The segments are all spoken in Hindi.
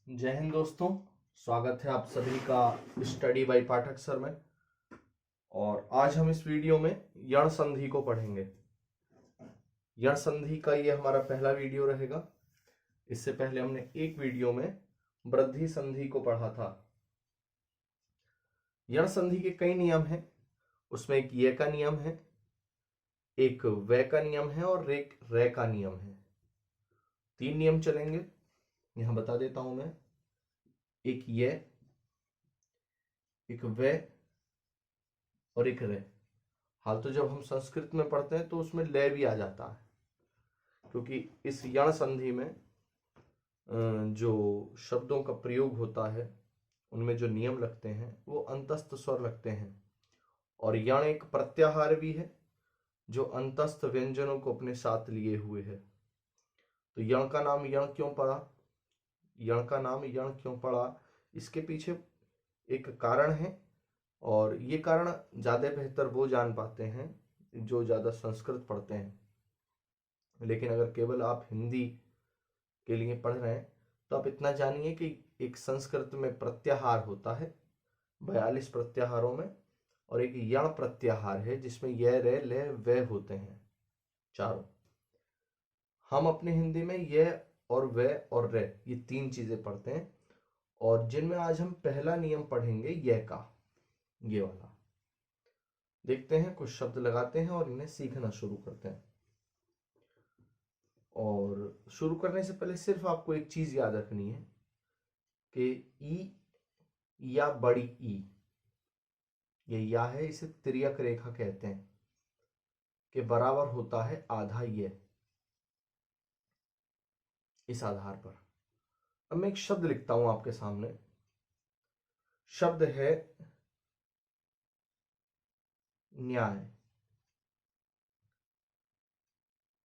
जय हिंद दोस्तों। स्वागत है आप सभी का स्टडी बाय पाठक सर में। और आज हम इस वीडियो में यण संधि को पढ़ेंगे। यण संधि का ये हमारा पहला वीडियो रहेगा। इससे पहले हमने एक वीडियो में वृद्धि संधि को पढ़ा था। यण संधि के कई नियम हैं। उसमें एक ये का नियम है, एक वे का नियम है और एक रे का नियम है। 3 नियम चलेंगे, यहां बता देता हूं मैं। एक ये, एक वे और एक रे। हाल तो जब हम संस्कृत में पढ़ते हैं तो उसमें लय भी आ जाता है, क्योंकि इस यण संधि में जो शब्दों का प्रयोग होता है उनमें जो नियम लगते हैं वो अंतस्थ स्वर लगते हैं। और यण एक प्रत्याहार भी है जो अंतस्थ व्यंजनों को अपने साथ लिए हुए है। तो यण का नाम यण क्यों पड़ा, यण का नाम यण क्यों पड़ा, इसके पीछे एक कारण है। और ये कारण ज़्यादा बेहतर वो जान पाते हैं जो ज़्यादा संस्कृत पढ़ते हैं। लेकिन अगर केवल आप हिंदी के लिए पढ़ रहे हैं तो आप इतना जानिए कि एक संस्कृत में प्रत्याहार होता है 42 प्रत्याहारों में, और एक यण प्रत्याहार है जिसमें य रे ले वे होते हैं चारों। हम अपने हिंदी में य और वे और रे ये 3 चीजें पढ़ते हैं, और जिनमें आज हम पहला नियम पढ़ेंगे य का, ये वाला। देखते हैं, कुछ शब्द लगाते हैं और इन्हें सीखना शुरू करते हैं। और शुरू करने से पहले सिर्फ आपको एक चीज याद रखनी है कि ई या बड़ी ई, ये या है, इसे तिर्यक रेखा कहते हैं, के बराबर होता है आधा ये। इस आधार पर अब मैं एक शब्द लिखता हूं आपके सामने। शब्द है न्याय।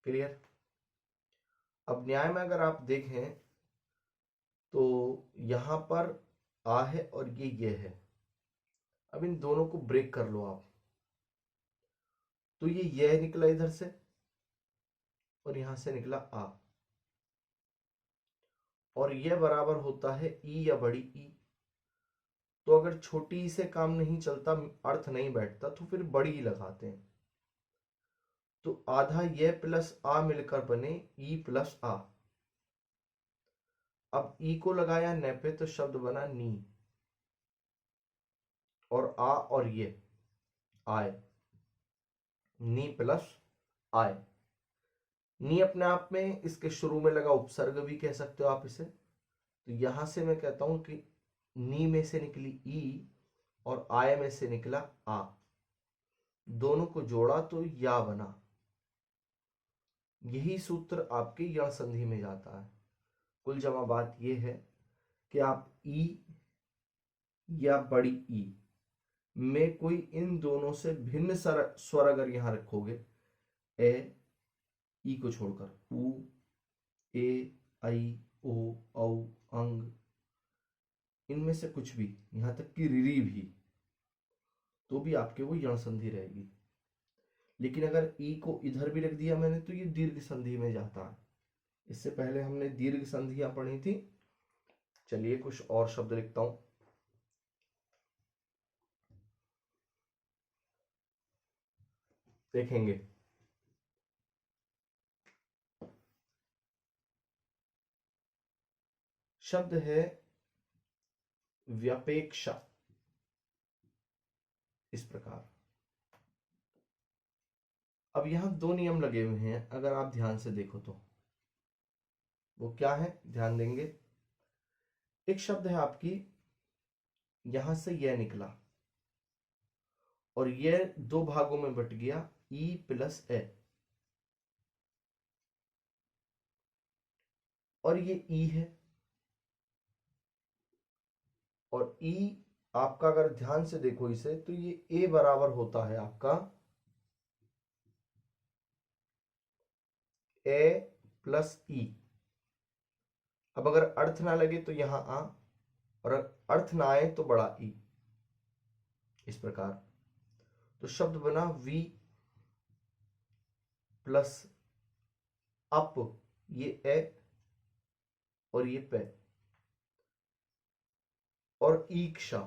क्लियर? अब न्याय में अगर आप देखें तो यहां पर आ है और ये है। अब इन दोनों को ब्रेक कर लो आप, तो ये निकला इधर से और यहां से निकला आ, और यह बराबर होता है ई या बड़ी ई। तो अगर छोटी ई से काम नहीं चलता, अर्थ नहीं बैठता, तो फिर बड़ी ई लगाते हैं। तो आधा ये प्लस आ मिलकर बने ई प्लस आ। अब ई को लगाया न पे तो शब्द बना नी, और आ और ये आए, नी प्लस आए। नी अपने आप में इसके शुरू में लगा उपसर्ग भी कह सकते हो आप इसे। तो यहां से मैं कहता हूं कि नी में से निकली ई और आय में से निकला आ, दोनों को जोड़ा तो या बना। यही सूत्र आपके यण संधि में जाता है। कुल जमा बात यह है कि आप ई या बड़ी ई में कोई इन दोनों से भिन्न स्वर अगर यहां रखोगे, ए ई को छोड़कर, उ ए आई ओ औ अंग, इनमें से कुछ भी, यहां तक कि रिरी भी, तो भी आपके वो यण संधि रहेगी। लेकिन अगर ई को इधर भी रख दिया मैंने तो ये दीर्घ संधि में जाता है। इससे पहले हमने दीर्घ संधियां पढ़ी थी। चलिए कुछ और शब्द लिखता हूं। देखेंगे, शब्द है व्यपेक्षा। इस प्रकार अब यहां 2 नियम लगे हुए हैं, अगर आप ध्यान से देखो तो। वो क्या है, ध्यान देंगे। एक शब्द है आपकी, यहां से यह निकला और यह 2 भागों में बट गया, ई प्लस ए, और ये ई है। और ई आपका अगर ध्यान से देखो इसे, तो ये ए बराबर होता है आपका ए प्लस ई। अब अगर अर्थ ना लगे तो यहां आ, और अर्थ ना आए तो बड़ा ई। इस प्रकार तो शब्द बना वी प्लस अप, ये ए और ये पे। और ईक्षा,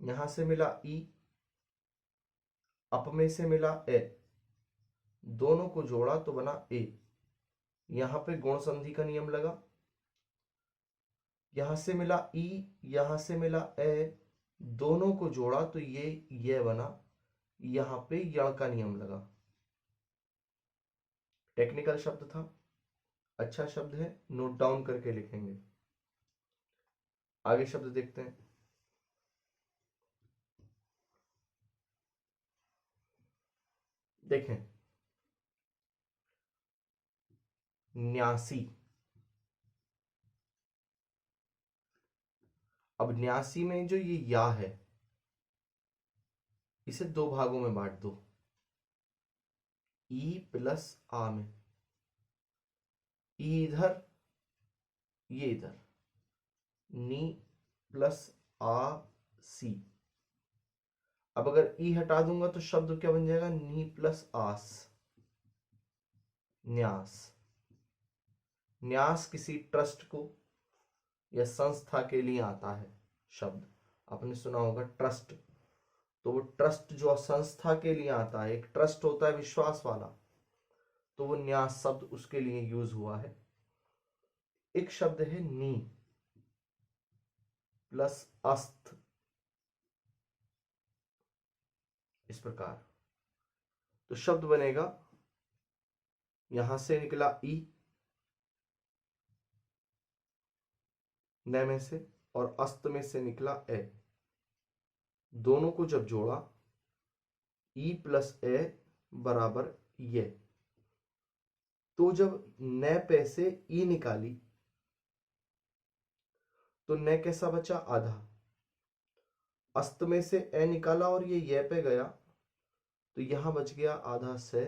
यहां से मिला ई, अप में से मिला ए, दोनों को जोड़ा तो बना ए। यहां पे गुण संधि का नियम लगा, यहां से मिला ई, यहां से मिला ए, दोनों को जोड़ा तो ये बना। यहां पे यण का नियम लगा। टेक्निकल शब्द था, अच्छा शब्द है, नोट डाउन करके लिखेंगे। आगे शब्द देखते हैं। देखें, न्यासी। अब न्यासी में जो ये या है, इसे दो भागों में बांट दो, ई प्लस आ में। ई इधर, ये इधर, नी प्लस आ सी। अब अगर ई हटा दूंगा तो शब्द क्या बन जाएगा, नी प्लस आस, न्यास। न्यास किसी ट्रस्ट को या संस्था के लिए आता है शब्द। आपने सुना होगा ट्रस्ट, तो वो ट्रस्ट जो संस्था के लिए आता है, एक ट्रस्ट होता है विश्वास वाला, तो वो न्यास शब्द उसके लिए यूज हुआ है। एक शब्द है नी प्लस अस्त, इस प्रकार। तो शब्द बनेगा, यहां से निकला ई न में से, और अस्त में से निकला ए, दोनों को जब जोड़ा, ई प्लस ए बराबर ये। तो जब न पे से ई निकाली तो न कैसा बचा, आधा। अस्त में से ए निकाला और ये पे गया, तो यहां बच गया आधा से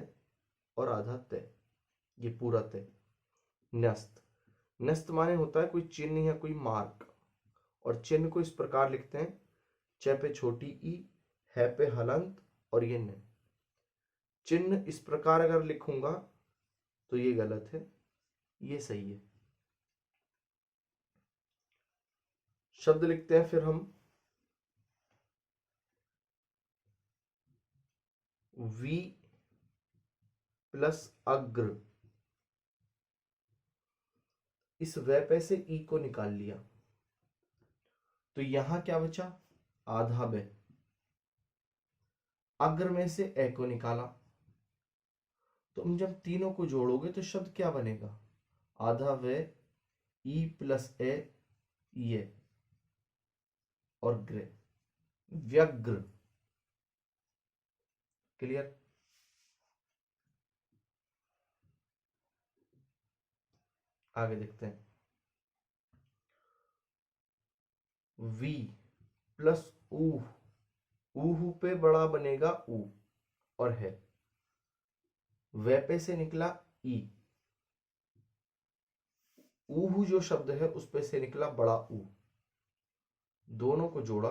और आधा ते, ये पूरा ते। न्यस्त, न्यस्त माने होता है कोई चिन्ह या कोई मार्क, और चिन्ह को इस प्रकार लिखते हैं, च पे छोटी ई, है पे हलंत और ये न। चिन्ह इस प्रकार अगर लिखूंगा तो ये गलत है, ये सही है। शब्द लिखते हैं फिर हम, वी प्लस अग्र। इस वे पे से ई को निकाल लिया, तो यहां क्या बचा, आधा वे। अग्र में से ए को निकाला, तो हम जब तीनों को जोड़ोगे तो शब्द क्या बनेगा, आधा वे, ई प्लस ए, ये और ग्रे, व्यग्र। क्लियर। आगे देखते हैं, वी प्लस ऊह, ऊह पे बड़ा बनेगा ऊ और है, वे पे से निकला ई, ऊह जो शब्द है उस पे से निकला बड़ा ऊ, दोनों को जोड़ा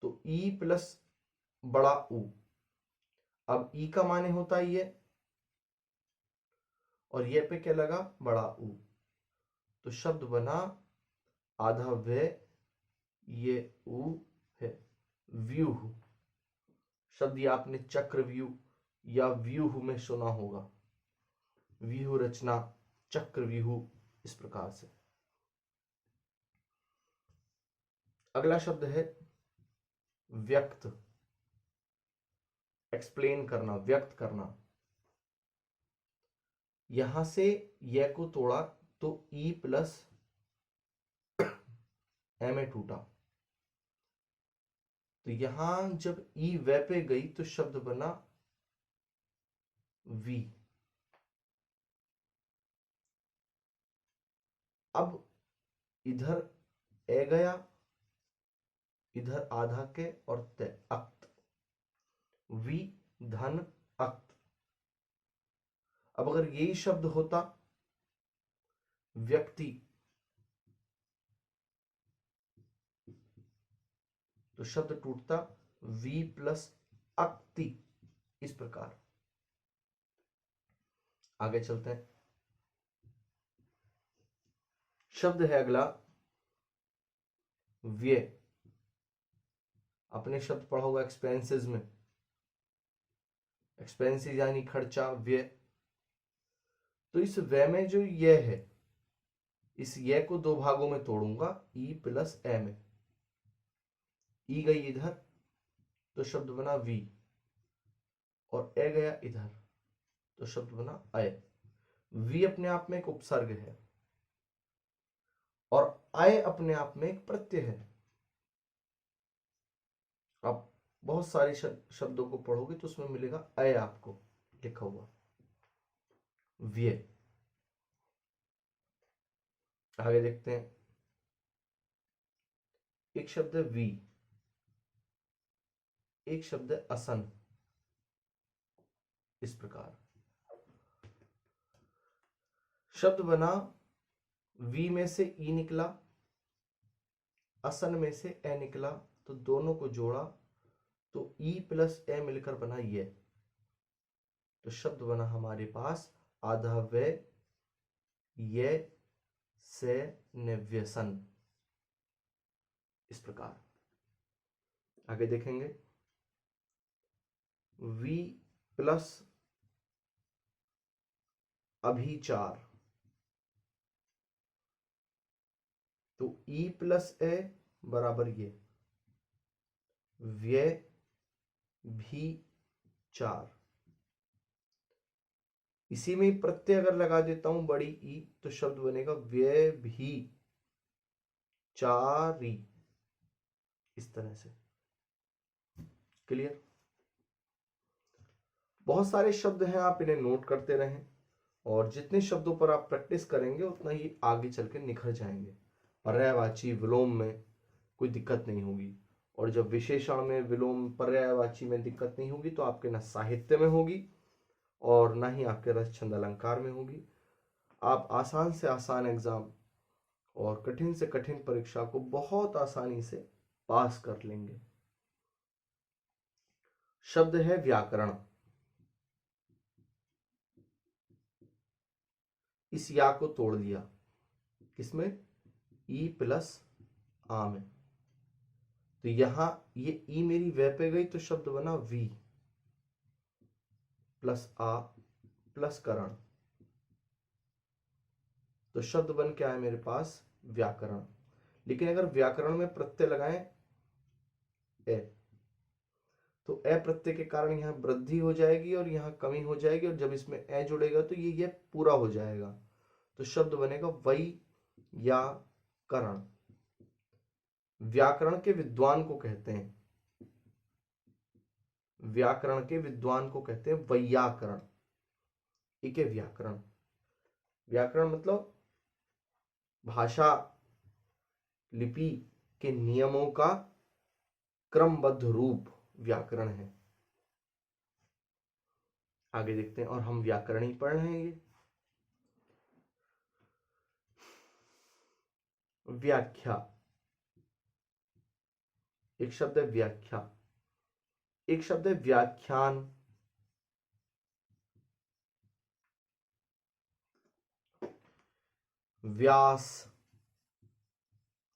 तो ई प्लस बड़ा ऊ। अब ई का माने होता है ये, और ये पे क्या लगा, बड़ा ऊ, तो शब्द बना आधा वे, ये ऊ है, व्यूह। शब्द ये आपने चक्रव्यूह या व्यूह में सुना होगा, व्यूह रचना, चक्रव्यूह, इस प्रकार से। अगला शब्द है व्यक्त, एक्सप्लेन करना, व्यक्त करना। यहां से ये को तोड़ा तो ई प्लस ए में टूटा, तो यहां जब ई वे पे गई तो शब्द बना वी। अब इधर ए गया, इधर आधा के और ते, अक्त, वी धन अक्त। अब अगर यही शब्द होता व्यक्ति, तो शब्द टूटता वी प्लस अक्ति, इस प्रकार। आगे चलते हैं, शब्द है अगला व्यय, अपने शब्द पढ़ा होगा एक्सपेंसेस में, एक्सपेंसेस यानी खर्चा, व्यय। तो इस व्यय में जो ये है, इस ये को दो भागों में तोड़ूंगा, ई प्लस ए में। ई गई इधर तो शब्द बना वी, और ए गया इधर तो शब्द बना अय। वी अपने आप में एक उपसर्ग है और अय अपने आप में एक प्रत्यय है। आप बहुत सारे शब्दों को पढ़ोगे तो उसमें मिलेगा अय आपको लिखा हुआ, व्यय। आगे देखते हैं, एक शब्द है वी, एक शब्द है असन। इस प्रकार शब्द बना, वी में से ई निकला, असन में से ए निकला, तो दोनों को जोड़ा तो ई प्लस ए मिलकर बना ये। तो शब्द बना हमारे पास आधा व्यय ये से निव्यसन। इस प्रकार आगे देखेंगे, वी प्लस अभिचार, तो ई प्लस ए बराबर ये व्यय भी चार। इसी में ही प्रत्यय अगर लगा देता हूं बड़ी ई, तो शब्द बनेगा व्यय भी चारी। इस तरह से क्लियर। बहुत सारे शब्द हैं, आप इन्हें नोट करते रहें, और जितने शब्दों पर आप प्रैक्टिस करेंगे उतना ही आगे चल के निखर जाएंगे। पर्यायवाची विलोम में कोई दिक्कत नहीं होगी, और जब विशेषण में विलोम पर्यायवाची में दिक्कत नहीं होगी तो आपके न साहित्य में होगी और ना ही आपके रस छंद अलंकार में होगी। आप आसान से आसान एग्जाम और कठिन से कठिन परीक्षा को बहुत आसानी से पास कर लेंगे। शब्द है व्याकरण। इस या को तोड़ दिया, किसमें, ई प्लस आ में। तो यहां ये ई मेरी वे पे गई तो शब्द बना वी प्लस आ प्लस करण। तो शब्द बन क्या है मेरे पास, व्याकरण। लेकिन अगर व्याकरण में प्रत्यय लगाएं ए, तो ए प्रत्यय के कारण यहां वृद्धि हो जाएगी और यहां कमी हो जाएगी, और जब इसमें ए जुड़ेगा तो ये पूरा हो जाएगा। तो शब्द बनेगा वै या करण। व्याकरण के विद्वान को कहते हैं, व्याकरण के विद्वान को कहते हैं वैयाकरण। एक है व्याकरण। व्याकरण मतलब भाषा लिपि के नियमों का क्रमबद्ध रूप व्याकरण है। आगे देखते हैं, और हम व्याकरण ही पढ़ रहे हैं। ये व्याख्या, एक शब्द है व्याख्या, एक शब्द है व्याख्यान। व्यास,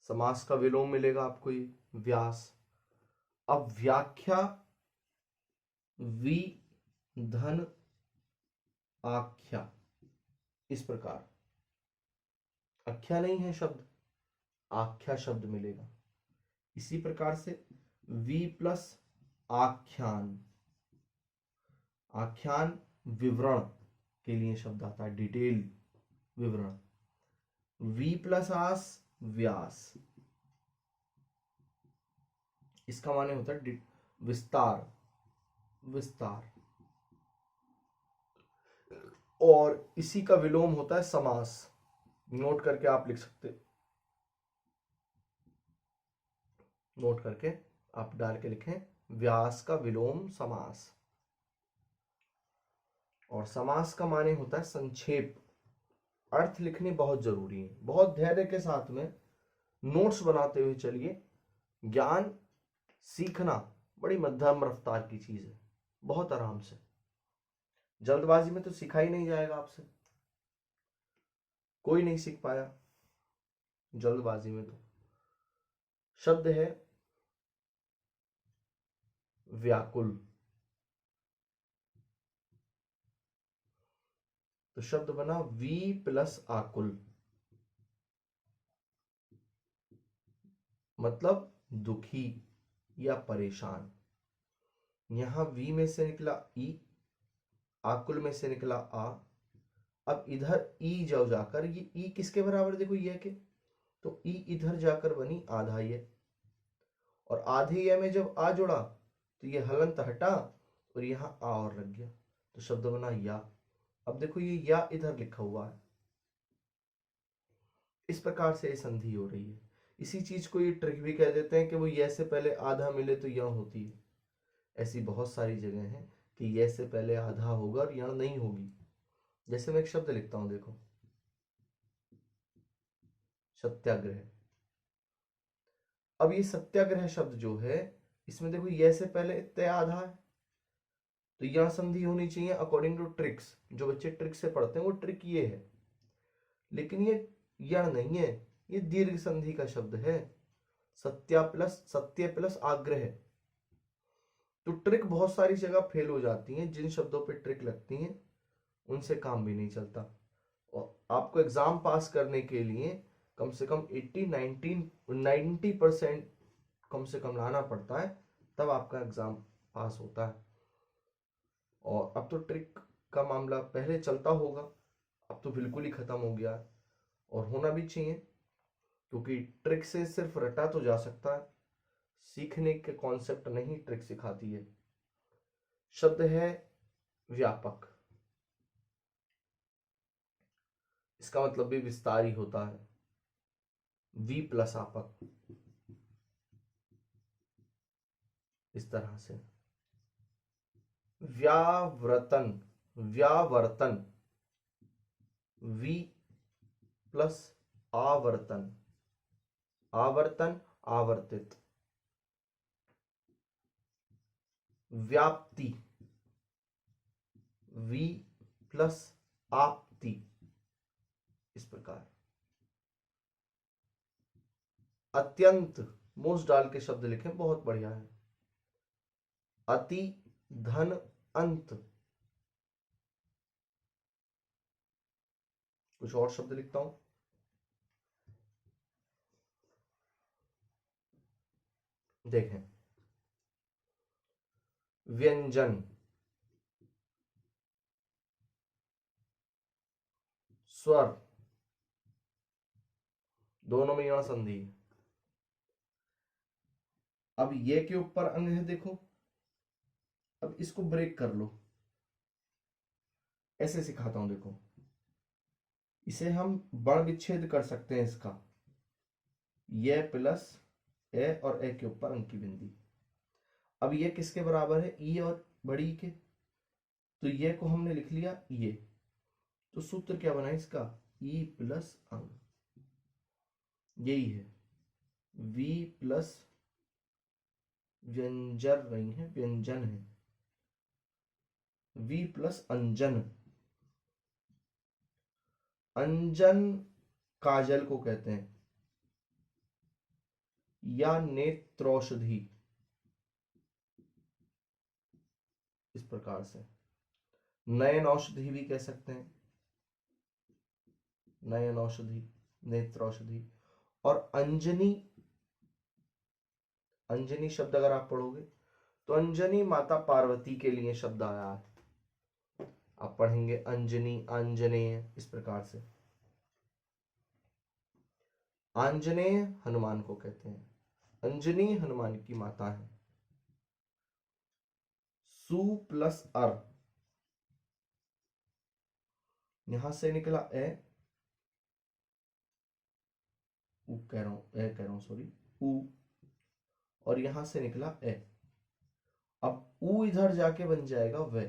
समास का विलोम मिलेगा आपको ये व्यास। अब व्याख्या वि धन आख्या। इस प्रकार आख्या नहीं है शब्द, आख्या शब्द मिलेगा। इसी प्रकार से वी प्लस आख्यान, आख्यान विवरण के लिए शब्द आता है, डिटेल विवरण। वी प्लस आस व्यास, इसका माने होता है विस्तार, विस्तार। और इसी का विलोम होता है समास। नोट करके आप लिख सकते, नोट करके आप डाल के लिखें, व्यास का विलोम समास। और समास का माने होता है संक्षेप। अर्थ लिखने बहुत जरूरी है, बहुत धैर्य के साथ में नोट्स बनाते हुए चलिए। ज्ञान सीखना बड़ी मध्यम रफ्तार की चीज है, बहुत आराम से। जल्दबाजी में तो सीखा ही नहीं जाएगा आपसे, कोई नहीं सीख पाया जल्दबाजी में। तो शब्द है व्याकुल। तो शब्द बना वी प्लस आकुल, मतलब दुखी या परेशान। यहां वी में से निकला ई, आकुल में से निकला आ। अब इधर ई जो जाकर, ये ई किसके बराबर देखो ये के, तो ई इधर जाकर बनी आधा ये, और आधे ये में जब आ जुड़ा तो ये हलंत हटा और यहां आ और लग गया, तो शब्द बना या। अब देखो ये या इधर लिखा हुआ है, इस प्रकार से ये संधि हो रही है। इसी चीज को ये ट्रिक भी कह देते हैं कि वो ये से पहले आधा मिले तो यह होती है। ऐसी बहुत सारी जगह हैं कि ये से पहले आधा होगा और यह नहीं होगी। जैसे मैं एक शब्द लिखता हूं, देखो सत्याग्रह। अब ये सत्याग्रह शब्द जो है, इसमें देखो ये से पहले तय आधा है, तो यह संधि होनी चाहिए अकॉर्डिंग टू ट्रिक्स। जो बच्चे ट्रिक से पढ़ते हैं वो ट्रिक ये है, लेकिन ये यह नहीं है, ये दीर्घ संधि का शब्द है। सत्य प्लस आग्रह। तो ट्रिक बहुत सारी जगह फेल हो जाती हैं। जिन शब्दों पे ट्रिक लगती हैं उनसे काम भी नहीं चलता, और आपको एग्जाम पास करने के लिए कम से कम 90% कम से कम लाना पड़ता है, तब आपका एग्जाम पास होता है। और अब तो ट्रिक का मामला पहले चलता होगा, अब तो बिल्कुल ही खत्म हो गया है, और होना भी चाहिए, क्योंकि ट्रिक से सिर्फ रटा तो जा सकता है, सीखने के कॉन्सेप्ट नहीं ट्रिक सिखाती है। शब्द है व्यापक। इसका मतलब भी विस्तार ही होता है, वी प्लस आपक, इस तरह से। व्यावर्तन, व्यावर्तन, वी प्लस आवर्तन, आवर्तन आवर्तित। व्याप्ति, वी प्लस आपति, इस प्रकार। अत्यंत, मोस्ट डाल के शब्द लिखे, बहुत बढ़िया है। अति, धन, अंत। कुछ और शब्द लिखता हूं, देखें। व्यंजन, स्वर, दोनों में यहां संधि है। अब ये के ऊपर अंग है, देखो। अब इसको ब्रेक कर लो, ऐसे सिखाता हूं, देखो। इसे हम बड़ विच्छेद कर सकते हैं इसका, ये प्लस ए और ए के ऊपर अंक की बिंदी। अब ये किसके बराबर है, ई और बड़ी के, तो ये को हमने लिख लिया ये, तो सूत्र क्या बना इसका, ई प्लस अंग, यही है। वी प्लस व्यंजन नहीं है, व्यंजन है, वी प्लस अंजन। अंजन काजल को कहते हैं, या नेत्रौषधि, इस प्रकार से। नयन औषधि भी कह सकते हैं, नयन औषधि, नेत्रौषधि। और अंजनी, अंजनी शब्द अगर आप पढ़ोगे तो अंजनी माता पार्वती के लिए शब्द आया है। आप पढ़ेंगे अंजनी, आंजनेय, इस प्रकार से। आंजनेय हनुमान को कहते हैं, अंजनी हनुमान की माता है। सु प्लस अर, यहां से निकला ए, उ कह रहा हूं, ए कह रहा हूं, सॉरी, उ, और यहां से निकला ए। अब उ इधर जाके बन जाएगा वे,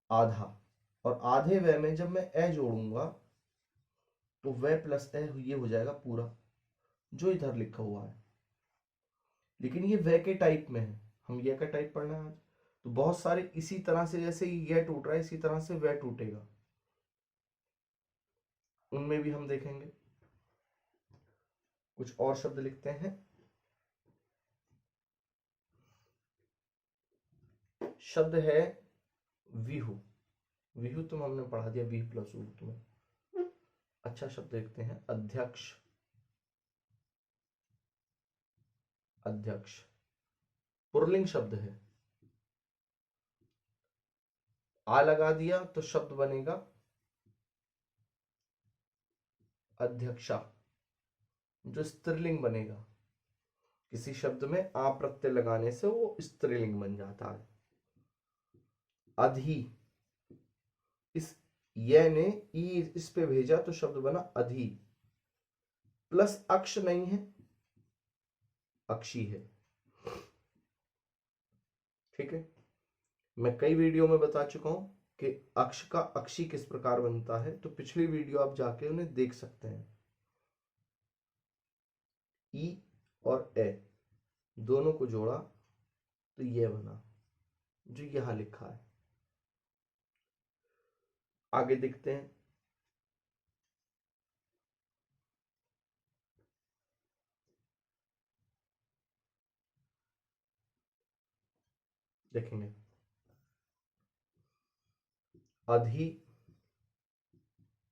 आधा, और आधे वे में जब मैं ए जोड़ूंगा तो वे प्लस ए ये हो जाएगा पूरा, जो इधर लिखा हुआ है। लेकिन ये वे के टाइप में है, हम ये का टाइप पढ़ना है आज, तो बहुत सारे इसी तरह से, जैसे ये टूट रहा है इसी तरह से वे टूटेगा, उनमें भी हम देखेंगे। कुछ और शब्द लिखते हैं। शब्द है विहु। विहु तुम हमने पढ़ा दिया, वी प्लस उ तुम्हें। अच्छा शब्द लिखते हैं अध्यक्ष। अध्यक्ष पुल्लिंग शब्द है। आ लगा दिया तो शब्द बनेगा अध्यक्षा, जो स्त्रीलिंग बनेगा। किसी शब्द में आ प्रत्यय लगाने से वो स्त्रीलिंग बन जाता है। अधि, इस ये ने ई इस पे भेजा तो शब्द बना अधि। प्लस अक्ष नहीं है, अक्षी है। ठीक है, मैं कई वीडियो में बता चुका हूं कि अक्ष का अक्षी किस प्रकार बनता है, तो पिछली वीडियो आप जाके उन्हें देख सकते हैं। ई और ए दोनों को जोड़ा तो ये बना, जो यहां लिखा है। आगे देखते हैं। देखेंगे अधि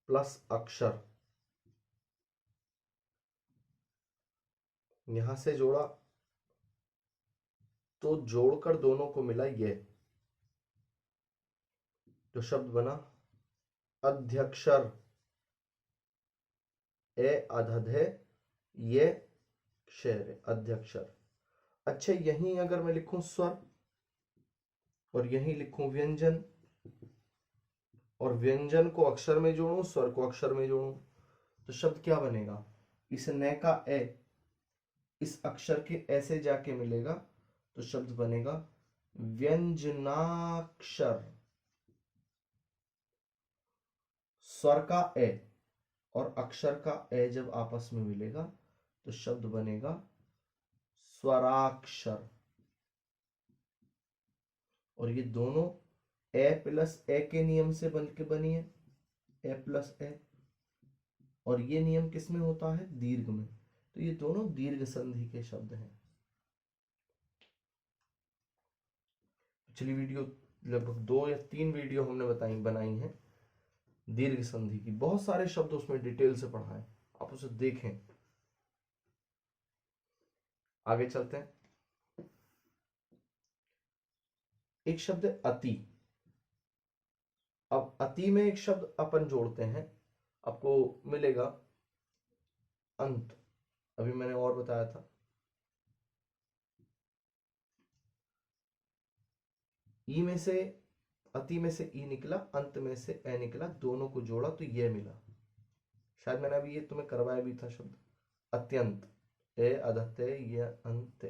प्लस अक्षर, यहां से जोड़ा तो जोड़कर दोनों को मिला ये, तो शब्द बना अध्यक्षर। ए अधध है, ये क्षर है, अध्यक्षर। अच्छा, यहीं अगर मैं लिखूं स्वर और यहीं लिखूं व्यंजन, और व्यंजन को अक्षर में जोड़ूं, स्वर को अक्षर में जोड़ूं, तो शब्द क्या बनेगा? इस न का ए इस अक्षर के ऐसे जाके मिलेगा तो शब्द बनेगा व्यंजनाक्षर। स्वर का ए और अक्षर का ए जब आपस में मिलेगा तो शब्द बनेगा स्वराक्षर। और ये दोनों ए प्लस ए के नियम से बन के बनी है, ए प्लस ए। और ये नियम किस में होता है? दीर्घ में। तो ये दोनों दीर्घ संधि के शब्द हैं। पिछली वीडियो लगभग 2 या 3 वीडियो हमने बनाई हैं दीर्घ संधि की। बहुत सारे शब्द उसमें डिटेल से पढ़ा है, आप उसे देखें। आगे चलते हैं। एक शब्द है अति। अब अति में एक शब्द अपन जोड़ते हैं, आपको मिलेगा अंत। अभी मैंने और बताया था, ई में से अति में से ई निकला, अंत में से ए निकला, दोनों को जोड़ा तो ये मिला। शायद मैंने अभी ये तुम्हें करवाया भी था शब्द अत्यंत। ए अधते ये अंत,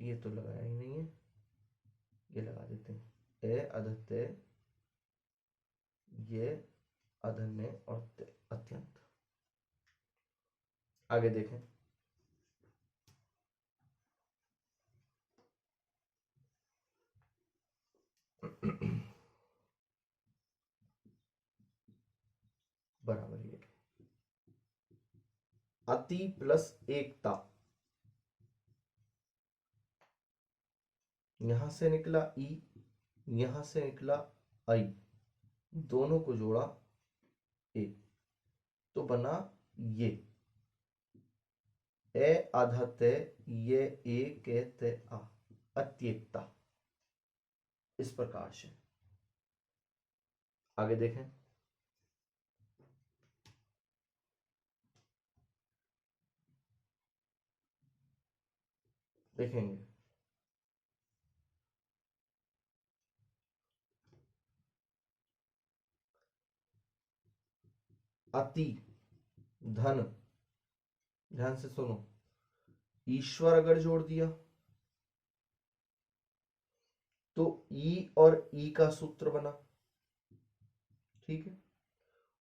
ये तो लगाया ही नहीं है, ये लगा देते हैं। ए अधते ये अधन्य और अत्यंत। आगे देखें। बराबर ये अति प्लस एकता, यहां से निकला ई, यहां से निकला आई, दोनों को जोड़ा ए तो बना ये ए आधते ये ए कहते आ, अत्येकता। इस प्रकार से आगे देखें। देखेंगे अति धन, ध्यान से सुनो, ईश्वर अगर जोड़ दिया तो ई और ई का सूत्र बना। ठीक है,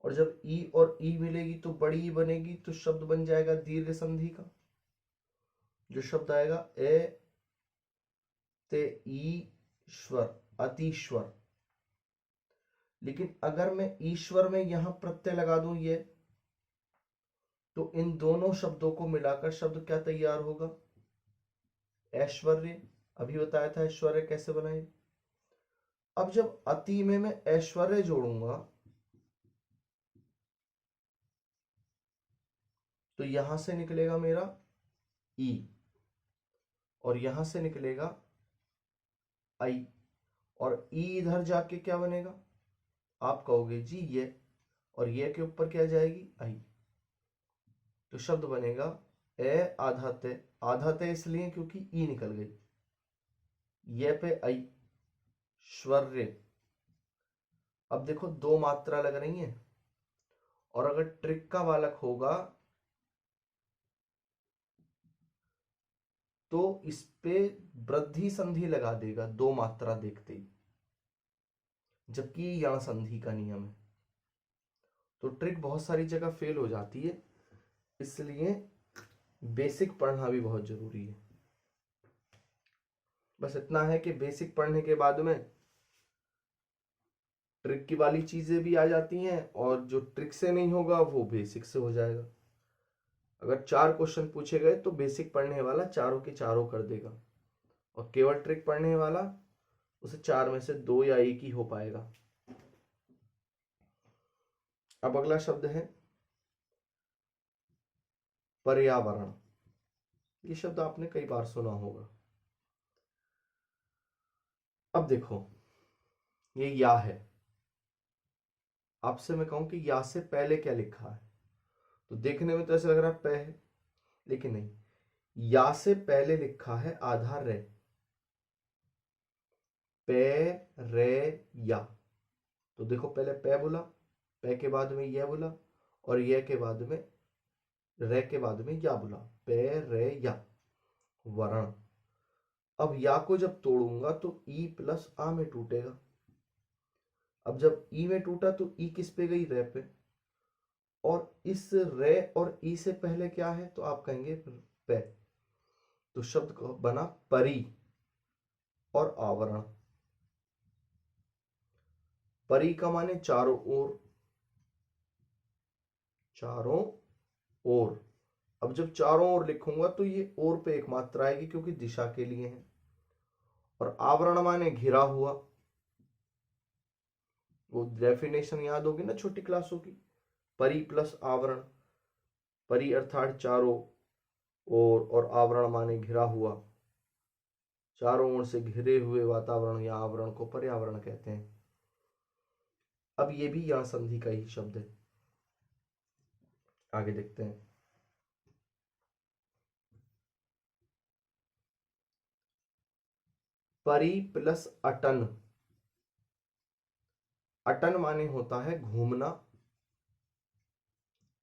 और जब ई और ई मिलेगी तो बड़ी ई बनेगी तो शब्द बन जाएगा दीर्घ संधि का। जो शब्द आएगा ए ते ईश्वर, अतीश्वर। लेकिन अगर मैं ईश्वर में यहां प्रत्यय लगा दूं ये, तो इन दोनों शब्दों को मिलाकर शब्द क्या तैयार होगा? ऐश्वर्य। अभी बताया था ऐश्वर्य कैसे बनाए। अब जब अति में मैं ऐश्वर्य जोड़ूंगा तो यहां से निकलेगा मेरा ई और यहां से निकलेगा आई, और ई इधर जाके क्या बनेगा? आप कहोगे जी ये, और ये के ऊपर क्या जाएगी? आई। तो शब्द बनेगा ए आधा ते। आधा ते इसलिए क्योंकि ई निकल गई, ये पे आई, श्वर्य। अब देखो दो मात्रा लग रही है, और अगर ट्रिक का बालक होगा तो इस पे वृद्धि संधि लगा देगा दो मात्रा देखते ही, जबकि यण संधि का नियम है। तो ट्रिक बहुत सारी जगह फेल हो जाती है, इसलिए बेसिक पढ़ना भी बहुत जरूरी है। बस इतना है कि बेसिक पढ़ने के बाद में ट्रिक की वाली चीजें भी आ जाती हैं, और जो ट्रिक से नहीं होगा वो बेसिक से हो जाएगा। अगर 4 क्वेश्चन पूछे गए तो बेसिक पढ़ने वाला चारों के चारों कर देगा, और केवल ट्रिक पढ़ने वाला उसे 4 में से 2 या 1 ही हो पाएगा। अब अगला शब्द है पर्यावरण। ये शब्द आपने कई बार सुना होगा। अब देखो ये या है, आपसे मैं कहूं कि या से पहले क्या लिखा है, तो देखने में तो ऐसा लग रहा है पे है, लेकिन नहीं, या से पहले लिखा है आधार रे, पे रे या। तो देखो पहले पे बोला, पे के बाद में यह बोला, और यह के बाद में रे के बाद में या बोला, पे रे या, वर्ण। अब या को जब तोड़ूंगा तो ई प्लस आ में टूटेगा। अब जब ई में टूटा तो ई किस पे गई? रे पे। और इस रे और ई से पहले क्या है? तो आप कहेंगे पे। तो शब्द को बना परी और आवरण। परी का माने चारों ओर, चारों ओर। अब जब चारों ओर लिखूंगा तो ये ओर पे एक मात्रा आएगी क्योंकि दिशा के लिए है। और आवरण माने घिरा हुआ। वो डेफिनेशन याद होगी ना छोटी क्लासों की, परी प्लस आवरण। परी अर्थात चारों ओर, और आवरण माने घिरा हुआ। चारों ओर से घिरे हुए वातावरण या आवरण को पर्यावरण कहते हैं। अब ये भी यण संधि का ही शब्द है। आगे देखते हैं। परी प्लस अटन। अटन माने होता है घूमना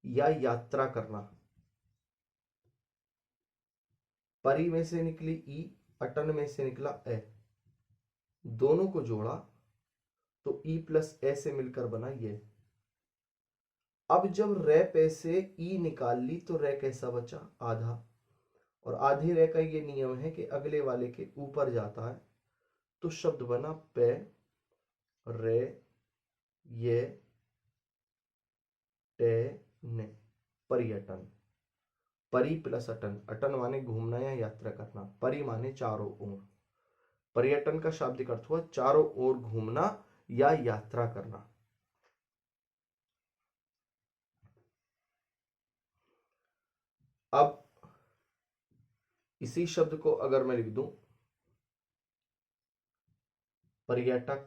या यात्रा करना। परी में से निकली ई, अटन में से निकला ए, दोनों को जोड़ा तो ई प्लस ए से मिलकर बना ये। अब जब रे पे से ई निकाल ली तो रे कैसा बचा? आधा। और आधे रे का ये नियम है कि अगले वाले के ऊपर जाता है, तो शब्द बना पे रे ये टे ने, पर्यटन। परी प्लस अटन। अटन माने घूमना या यात्रा करना, परी माने चारों ओर। पर्यटन का शाब्दिक अर्थ हुआ चारों ओर घूमना या यात्रा करना। अब इसी शब्द को अगर मैं लिख दूं पर्यटक,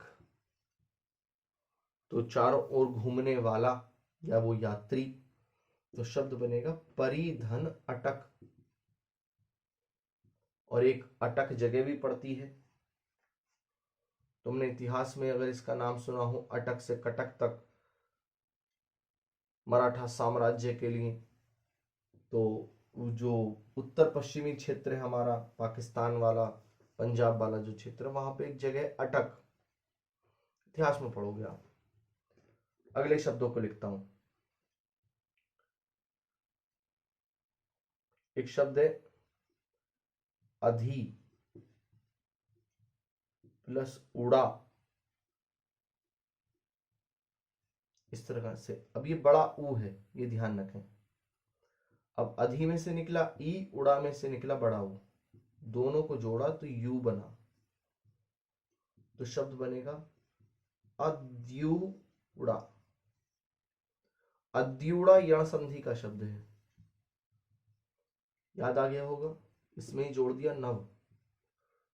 तो चारों ओर घूमने वाला या वो यात्री, तो शब्द बनेगा परिधन अटक। और एक अटक जगह भी पड़ती है। तुमने इतिहास में अगर इसका नाम सुना हो, अटक से कटक तक मराठा साम्राज्य के लिए, तो जो उत्तर पश्चिमी क्षेत्र है हमारा, पाकिस्तान वाला, पंजाब वाला जो क्षेत्र, वहां पे एक जगह अटक, इतिहास में पढ़ोगे आप। अगले शब्दों को लिखता हूं। एक शब्द है अधि प्लस उड़ा, इस तरह से। अब ये बड़ा ऊ है, ये ध्यान रखें। अब अधि में से निकला ई, उड़ा में से निकला बड़ा ऊ, दोनों को जोड़ा तो यू बना, तो शब्द बनेगा अद्युड़ा। अद्युड़ा यण संधि का शब्द है, याद आ गया होगा। इसमें ही जोड़ दिया नव,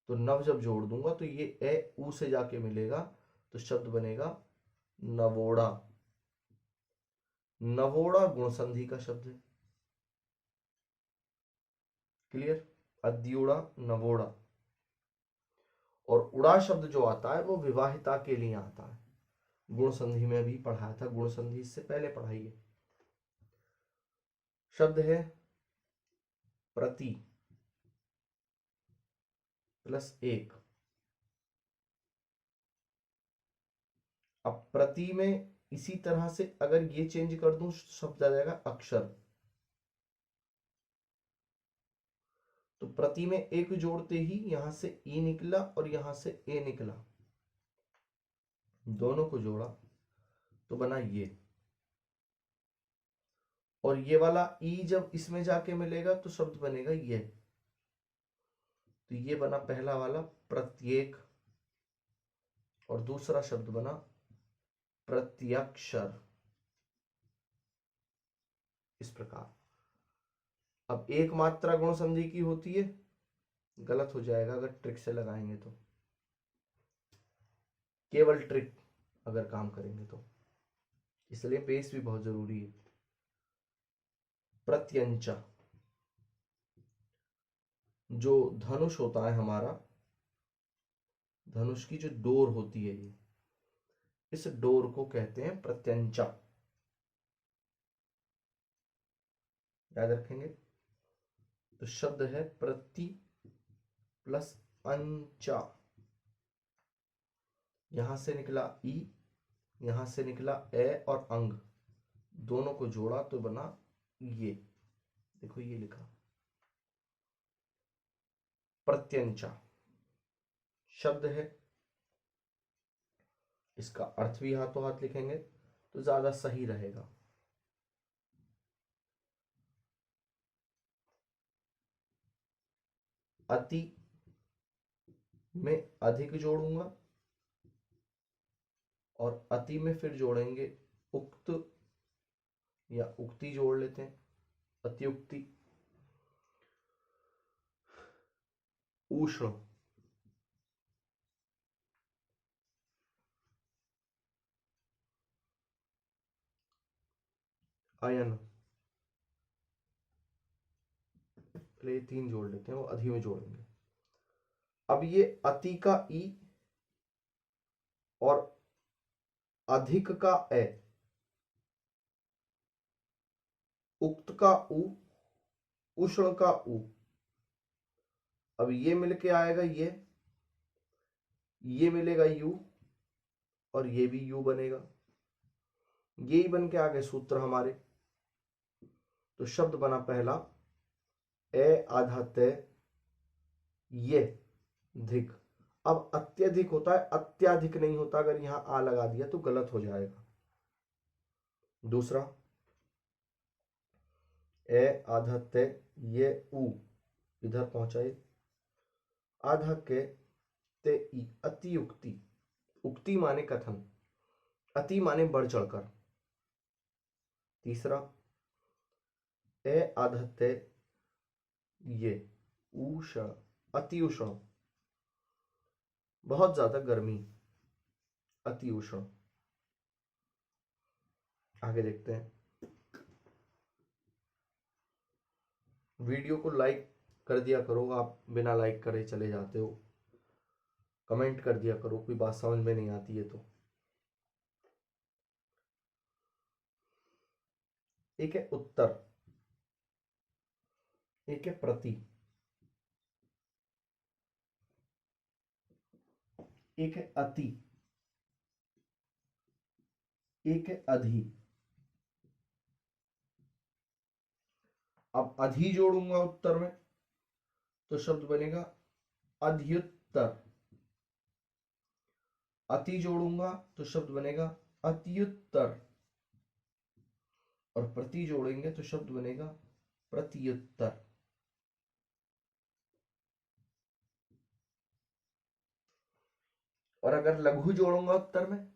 तो नव जब जोड़ दूंगा तो ये ए ऊ से जाके मिलेगा, तो शब्द बनेगा नवोड़ा। नवोड़ा गुण संधि का शब्द है। क्लियर? अद्युड़ा, नवोड़ा। और उड़ा शब्द जो आता है वो विवाहिता के लिए आता है। गुण संधि में भी पढ़ाया था, गुण संधि इससे पहले पढ़ाई है। शब्द है प्रति प्लस एक। अब प्रति में इसी तरह से अगर ये चेंज कर दूं, शब्द आ जाएगा अक्षर। तो प्रति में एक जोड़ते ही यहां से ई निकला और यहां से ए निकला, दोनों को जोड़ा तो बना ये। और ये वाला ई जब इसमें जाके मिलेगा तो शब्द बनेगा ये। तो ये बना पहला वाला प्रत्येक, और दूसरा शब्द बना प्रत्यक्षर। इस प्रकार अब एक मात्रा गुण संधि की होती है, गलत हो जाएगा अगर ट्रिक से लगाएंगे तो, केवल ट्रिक अगर काम करेंगे तो, इसलिए बेस भी बहुत जरूरी है। प्रत्यंचा, जो धनुष होता है हमारा, धनुष की जो डोर होती है, ये इस डोर को कहते हैं प्रत्यंचा। याद रखेंगे। तो शब्द है प्रति प्लस अंचा। यहां से निकला ई, यहां से निकला ए और अंग, दोनों को जोड़ा तो बना ये। देखो ये लिखा प्रत्यंचा शब्द है। इसका अर्थ भी हाथों हाथ लिखेंगे तो ज्यादा सही रहेगा। अति में अधिक जोड़ूंगा, और अति में फिर जोड़ेंगे उक्त या उक्ति जोड़ लेते हैं, अत्युक्ति। उष्ण, अयन, पहले ये तीन जोड़ लेते हैं, वो अधि में जोड़ेंगे। अब ये अति का ई और अधिक का ए, उक्त का उ, उष्ण का उ। अब ये मिलके आएगा ये मिलेगा यू, और ये भी यू बनेगा। यही बन के आ गए सूत्र हमारे। तो शब्द बना पहला ए आधा ते ये धिक। अब अत्यधिक होता है, अत्याधिक नहीं होता। अगर यहां आ लगा दिया तो गलत हो जाएगा। दूसरा ए आधा ते ये उ, इधर पहुंचाए, आधा के ते ई, अतियुक्ति। उक्ति माने कथन, अति माने बढ़ चढ़कर। तीसरा ए आधा ते ये उषण, अति उष्ण, बहुत ज्यादा गर्मी, अति उष्ण। आगे देखते हैं। वीडियो को लाइक कर दिया करो, आप बिना लाइक करे चले जाते हो। कमेंट कर दिया करो, कोई बात समझ में नहीं आती है तो। एक है उत्तर, एक है प्रति, एक है अति, एक है अधि। अब अधि जोड़ूंगा उत्तर में तो शब्द बनेगा अध्युत्तर। अति जोड़ूंगा तो शब्द बनेगा अत्युत्तर, और प्रति जोड़ेंगे तो शब्द बनेगा प्रत्युत्तर। और अगर लघु जोड़ूंगा उत्तर में,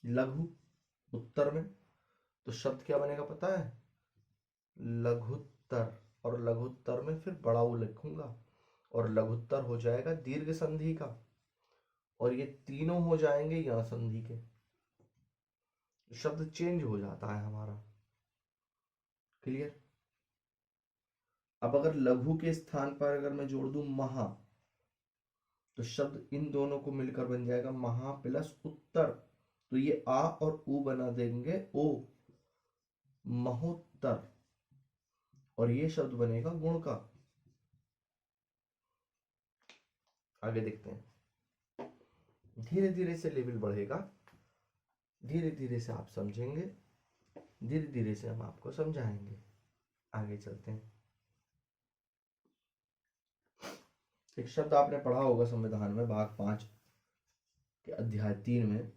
लघु उत्तर में, तो शब्द क्या बनेगा पता है? लघुत्तर। और लघुत्तर में फिर बड़ा ऊ लिखूंगा और लघुत्तर हो जाएगा दीर्घ संधि का, और ये तीनों हो जाएंगे यण संधि के। शब्द चेंज हो जाता है हमारा। क्लियर? अब अगर लघु के स्थान पर अगर मैं जोड़ दूं महा, तो शब्द इन दोनों को मिलकर बन जाएगा महा प्लस उत्तर। तो ये आ और उ बना देंगे ओ, महोत्तर। और ये शब्द बनेगा गुण का। आगे देखते हैं। धीरे धीरे से लेवल बढ़ेगा, धीरे धीरे से आप समझेंगे, धीरे धीरे से हम आपको समझाएंगे। आगे चलते हैं। एक शब्द आपने पढ़ा होगा संविधान में भाग 5 के अध्याय 3 में,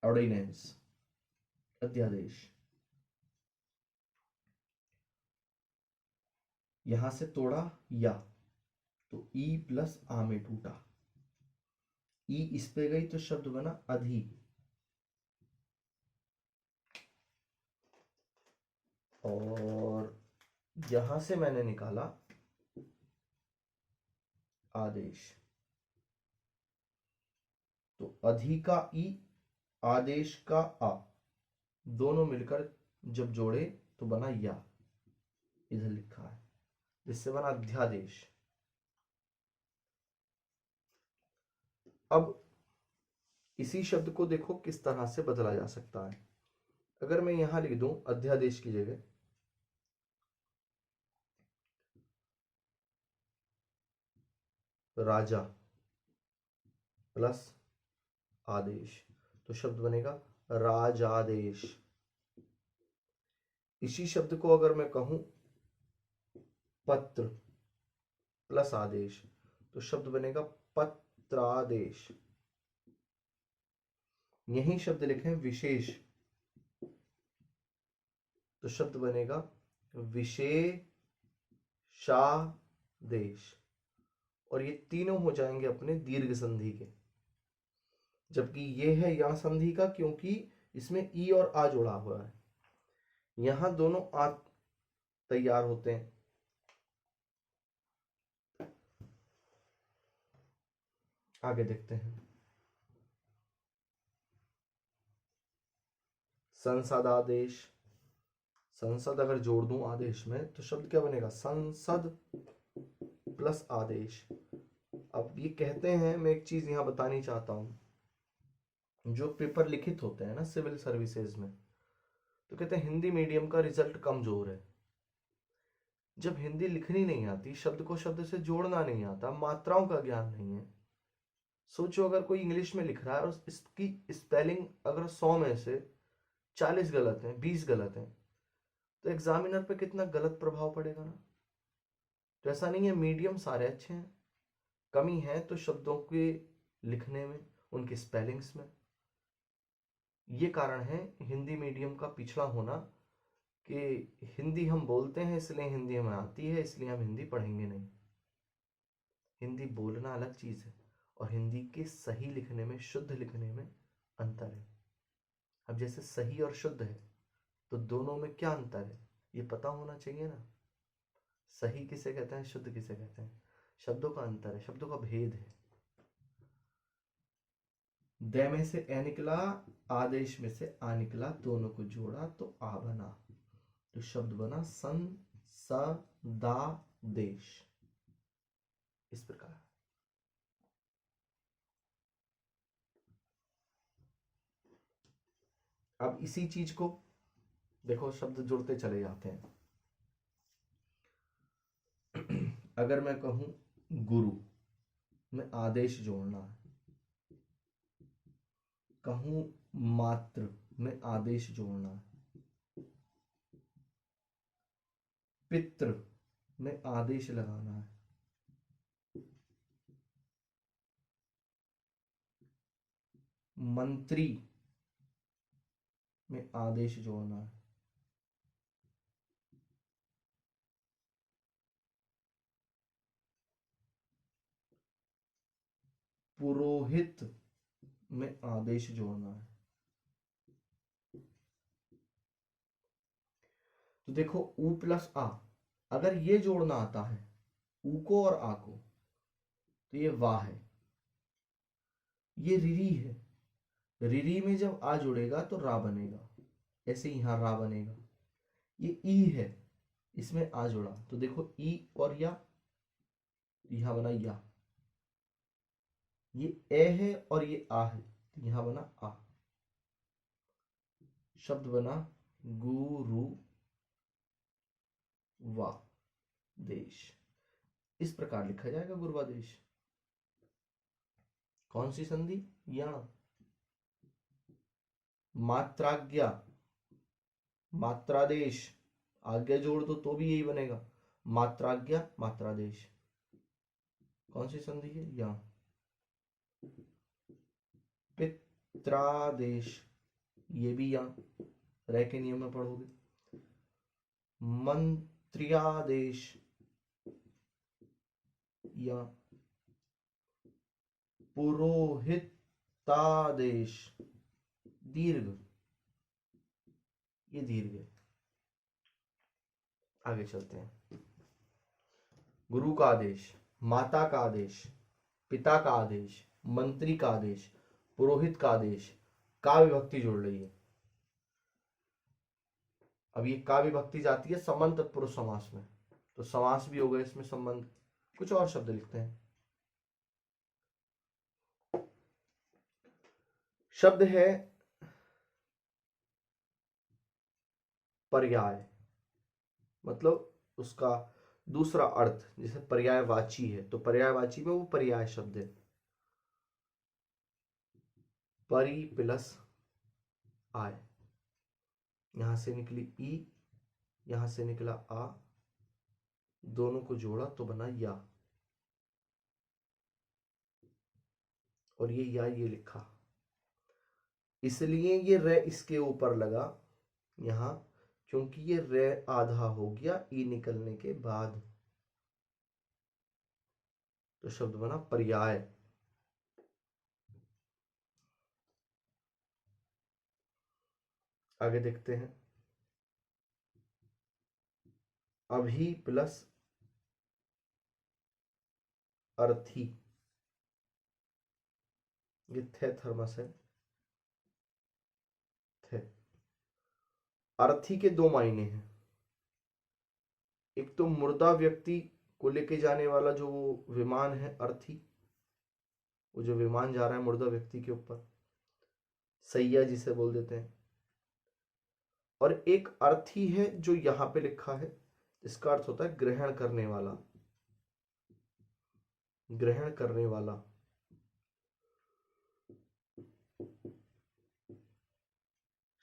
ऑर्डिनेंस, अध्यादेश। यहां से तोड़ा या, तो ई प्लस आ में टूटा। ई इस पे गई तो शब्द बना अधि। और यहां से मैंने निकाला आदेश। तो अधि का ई, आदेश का आ, दोनों मिलकर जब जोड़े तो बना या, इधर लिखा है, जिससे बना अध्यादेश। अब इसी शब्द को देखो किस तरह से बदला जा सकता है। अगर मैं यहां लिख दूं अध्यादेश की जगह राजा प्लस आदेश, तो शब्द बनेगा राजादेश। इसी शब्द को अगर मैं कहूं पत्र प्लस आदेश, तो शब्द बनेगा पत्रादेश। यही शब्द लिखें विशेष, तो शब्द बनेगा विशेषादेश। और ये तीनों हो जाएंगे अपने दीर्घ संधि के, जबकि ये है यण संधि का, क्योंकि इसमें ई और आ जोड़ा हुआ है। यहां दोनों आ तैयार होते हैं। आगे देखते हैं। संसदादेश, संसद अगर जोड़ दूं आदेश में तो शब्द क्या बनेगा? संसद प्लस आदेश। अब ये कहते हैं, मैं एक चीज यहां बतानी चाहता हूं, जो पेपर लिखित होते हैं ना सिविल सर्विसेज में, तो कहते हैं हिंदी मीडियम का रिजल्ट कमजोर है। जब हिंदी लिखनी नहीं आती, शब्द को शब्द से जोड़ना नहीं आता, मात्राओं का ज्ञान नहीं है। सोचो अगर कोई इंग्लिश में लिख रहा है और इसकी स्पेलिंग अगर 100 में से 40 गलत हैं, 20 गलत हैं, तो एग्जामिनर पे कितना गलत प्रभाव पड़ेगा ना। तो ऐसा नहीं है मीडियम सारे अच्छे हैं, कमी है तो शब्दों के लिखने में, उनके स्पेलिंग्स में। ये कारण है हिंदी मीडियम का पिछड़ा होना, कि हिंदी हम बोलते हैं इसलिए हिंदी हमें आती है, इसलिए हम हिंदी पढ़ेंगे नहीं। हिंदी बोलना अलग चीज है और हिंदी के सही लिखने में, शुद्ध लिखने में अंतर है। अब जैसे सही और शुद्ध है, तो दोनों में क्या अंतर है ये पता होना चाहिए ना। सही किसे कहते हैं, शुद्ध किसे कहते हैं, शब्दों का अंतर है, शब्दों का भेद है। द में से ए निकला, आदेश में से आ निकला, दोनों को जोड़ा तो आ बना, तो शब्द बना संसदादेश। इस प्रकार। अब इसी चीज को देखो, शब्द जुड़ते चले जाते हैं। अगर मैं कहूं गुरु में आदेश जोड़ना है, कहूं मात्र में आदेश जोड़ना है, पितृ में आदेश लगाना है, मंत्री में आदेश जोड़ना है, पुरोहित में आदेश जोड़ना है। तो देखो उ प्लस आ, अगर ये जोड़ना आता है उ को और आ को, तो ये वाह है। ये रिरी है, रिरी में जब आ जुड़ेगा तो रा बनेगा, ऐसे ही यहां रा बनेगा। ये ई है, इसमें आ जुड़ा, तो देखो ई और या, यहां बना या। ये ए है और ये आ है, तो यहां बना आ। शब्द बना गुरु वा देश। इस प्रकार लिखा जाएगा गुरुवादेश। कौन सी संधि? यण। मात्राज्ञा, मात्रादेश, आज्ञा जोड़ दो तो भी यही बनेगा, मात्राज्ञा मात्रादेश। कौन सी संधि है? यण। पित्रादेश, ये भी यण, रह के नियम में पढ़ोगे। मंत्रियादेश, या पुरोहितादेश, दीर्घ, ये दीर्घ है। आगे चलते हैं। गुरु का आदेश, माता का आदेश, पिता का आदेश, मंत्री का आदेश, पुरोहित का आदेश, का विभक्ति जुड़ रही है। अब ये का विभक्ति जाती है संबंध तत्पुरुष समास में, तो समास भी होगा इसमें संबंध। कुछ और शब्द लिखते हैं। शब्द है पर्याय, मतलब उसका दूसरा अर्थ, जैसे पर्यायवाची है तो पर्यायवाची में वो पर्याय शब्द है। परि प्लस आय, यहां से निकली ई, यहां से निकला आ, दोनों को जोड़ा तो बना या, और ये या ये लिखा, इसलिए ये रे इसके ऊपर लगा यहां, क्योंकि ये रे आधा हो गया ई निकलने के बाद, तो शब्द बना पर्याय। आगे देखते हैं। अभी प्लस अर्थी, ये थे थर्मस है, थे। अर्थी के दो मायने हैं। एक तो मुर्दा व्यक्ति को लेके जाने वाला जो विमान है अर्थी, वो जो विमान जा रहा है मुर्दा व्यक्ति के ऊपर, सैया जिसे बोल देते हैं। और एक अर्थी है जो यहां पे लिखा है, इसका अर्थ होता है ग्रहण करने वाला, ग्रहण करने वाला।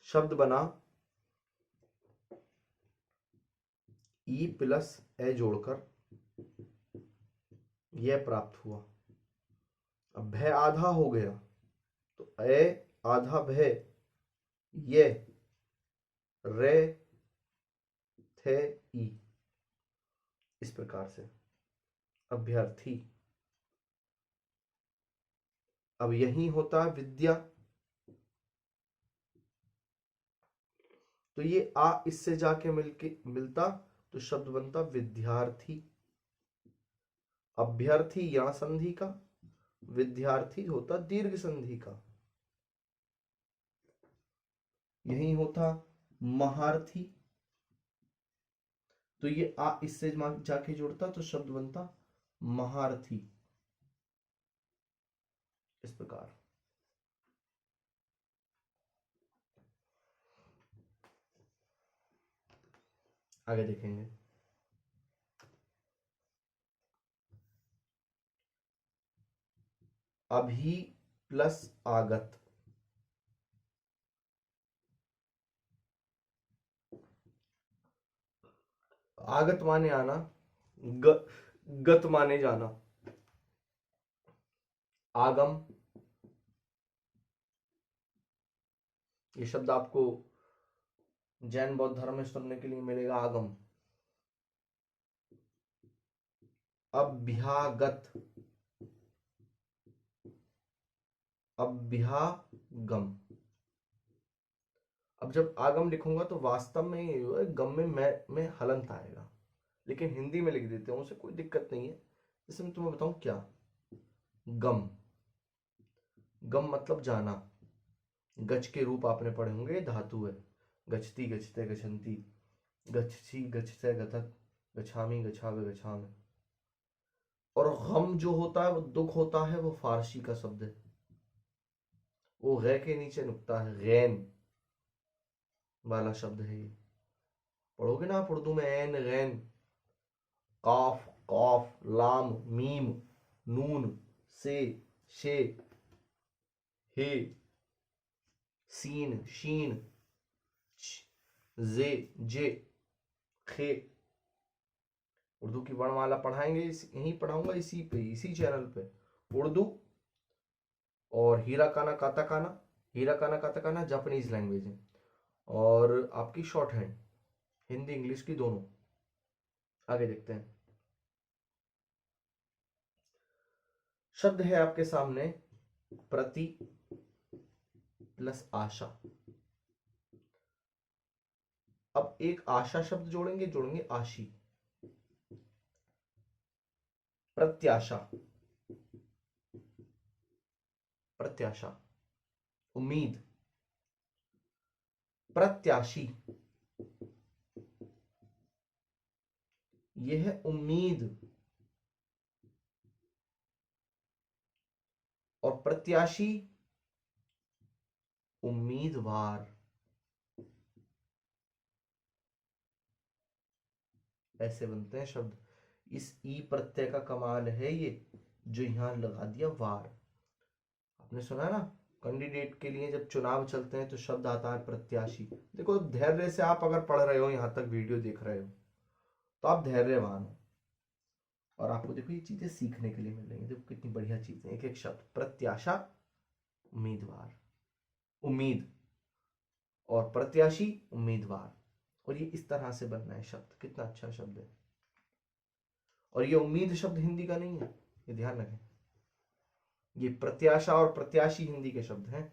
शब्द बना ई प्लस ए जोड़कर यह प्राप्त हुआ। अब भय आधा हो गया तो ए आधा भय, ये रे थे ई, इस प्रकार से अभ्यर्थी। अब यही होता है विद्या, तो ये आ इससे जाके मिलता तो शब्द बनता विद्यार्थी। अभ्यर्थी या संधि का, विद्यार्थी होता दीर्घ संधि का। यही होता महारथी, तो ये आ इससे जाके जुड़ता तो शब्द बनता महारथी। इस प्रकार आगे देखेंगे। अभी प्लस आगत, आगत माने आना, गत माने जाना। आगम, ये शब्द आपको जैन बौद्ध धर्म में सुनने के लिए मिलेगा, आगम। अभ्यागत, अभ्यागम। अब जब आगम लिखूंगा तो वास्तव में ये हुआ, गम में मैं हलंत आएगा, लेकिन हिंदी में लिख देते हैं, उसे कोई दिक्कत नहीं है। जैसे मैं तुम्हें बताऊं क्या, गम, गम मतलब जाना। गच के रूप आपने पढ़े होंगे, धातु है, गच्छति गच्छते गच्छन्ति, गच्छति गच्छते गच्छत, गच्छामि गच्छावे गच्छामि। और गम जो होता है वो दुख होता है, वो फारसी का शब्द है, वो गै के नीचे नुकता है, गैन वाला शब्द है ये। पढ़ोगे ना आप उर्दू में, ऐन गैन, काफ कौफ लाम मीम नून से शे हे सीन शीन जे जे खे। उर्दू की वर्णमाला पढ़ाएंगे, यहीं पढ़ाऊंगा, इसी पे, इसी चैनल पे, उर्दू। और हीराकाना काताकाना, हीराकाना काताकाना जापानीज लैंग्वेज है, और आपकी शॉर्ट हैंड, हिंदी इंग्लिश की दोनों। आगे देखते हैं। शब्द है आपके सामने प्रति प्लस आशा। अब एक आशा शब्द जोड़ेंगे आशी, प्रत्याशा, प्रत्याशा, उम्मीद, प्रत्याशी, यह है उम्मीद, और प्रत्याशी उम्मीदवार। ऐसे बनते हैं शब्द। इस ई प्रत्यय का कमाल है ये, जो यहां लगा दिया वार। आपने सुना ना, कैंडिडेट के लिए जब चुनाव चलते हैं तो शब्द आता है प्रत्याशी। देखो धैर्य से आप अगर पढ़ रहे हो, यहां तक वीडियो देख रहे हो, तो आप धैर्यवान हो, और आपको देखो ये चीजें सीखने के लिए मिल रही है। देखो कितनी बढ़िया चीजें, एक एक शब्द, प्रत्याशा उम्मीदवार, उम्मीद, और प्रत्याशी उम्मीदवार, और ये इस तरह से बनना है शब्द। कितना अच्छा शब्द है। और ये उम्मीद शब्द हिंदी का नहीं है, ये ध्यान रखें। ये प्रत्याशा और प्रत्याशी हिंदी के शब्द हैं,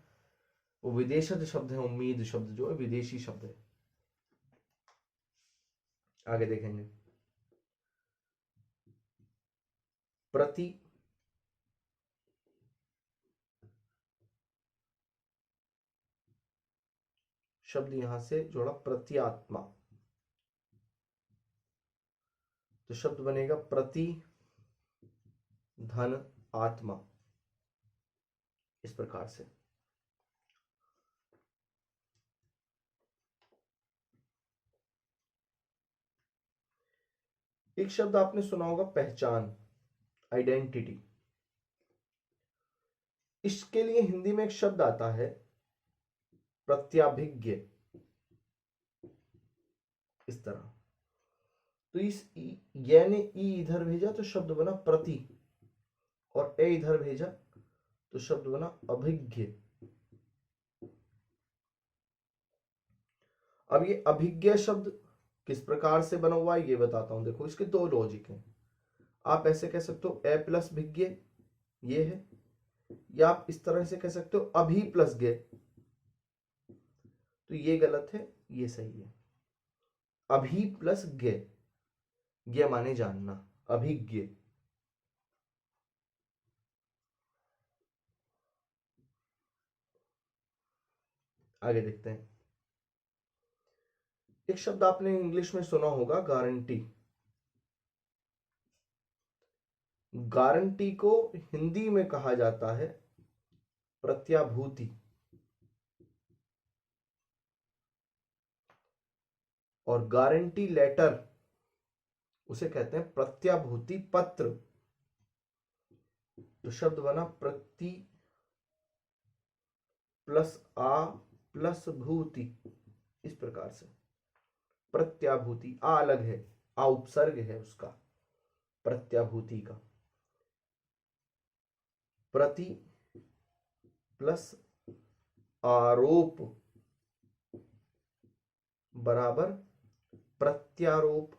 वो विदेशज शब्द है। उम्मीद शब्द जो है विदेशी शब्द है। आगे देखेंगे। प्रति शब्द यहां से जोड़ा प्रत्यात्मा, तो शब्द बनेगा प्रति धन आत्मा, इस प्रकार से। एक शब्द आपने सुना होगा पहचान, आइडेंटिटी। इसके लिए हिंदी में एक शब्द आता है प्रत्याभिज्ञ, इस तरह। तो इस ये ने ई इधर भेजा तो शब्द बना प्रति, और ए इधर भेजा तो शब्द बना अभिज्ञ। अब ये अभिज्ञ शब्द किस प्रकार से बना हुआ है ये बताता हूं। देखो इसके दो लॉजिक हैं। आप ऐसे कह सकते हो ए प्लस भिज्ञ, ये है, या आप इस तरह से कह सकते हो अभी प्लस गे, तो ये गलत है, ये सही है। अभी प्लस गे, गे माने जानना, अभिज्ञ। आगे देखते हैं। एक शब्द आपने इंग्लिश में सुना होगा गारंटी। गारंटी को हिंदी में कहा जाता है प्रत्याभूति, और गारंटी लेटर उसे कहते हैं प्रत्याभूति पत्र। तो शब्द बना प्रति प्लस आ प्लस भूति, इस प्रकार से। प्रत्याभूति, आ अलग है, आ उपसर्ग है उसका, प्रत्याभूति का। प्रति प्लस आरोप बराबर प्रत्यारोप।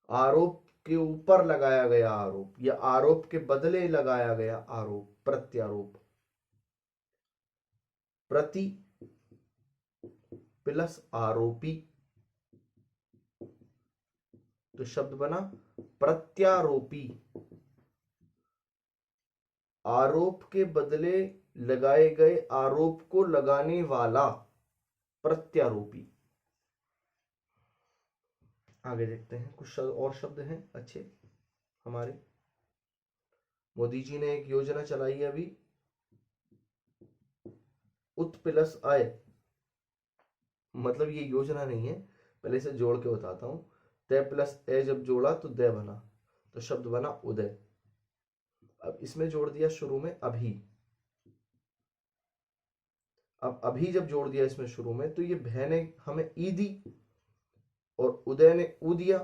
आरोप के ऊपर लगाया गया आरोप या आरोप के बदले लगाया गया आरोप, प्रत्यारोप। प्रति प्लस आरोपी तो शब्द बना प्रत्यारोपी। आरोप के बदले लगाए गए आरोप को लगाने वाला प्रत्यारोपी। आगे देखते हैं, कुछ और शब्द हैं अच्छे हमारे। मोदी जी ने एक योजना चलाई है अभी, उत प्लस आय। मतलब ये योजना नहीं है, पहले से जोड़ के बताता हूं। तय प्लस ए जब जोड़ा तो दय बना, तो शब्द बना उदय। अब इसमें जोड़ दिया शुरू में अभी। अब अभी जब जोड़ दिया इसमें शुरू में, तो ये भय ने हमें ई दी और उदय ने ऊ दिया,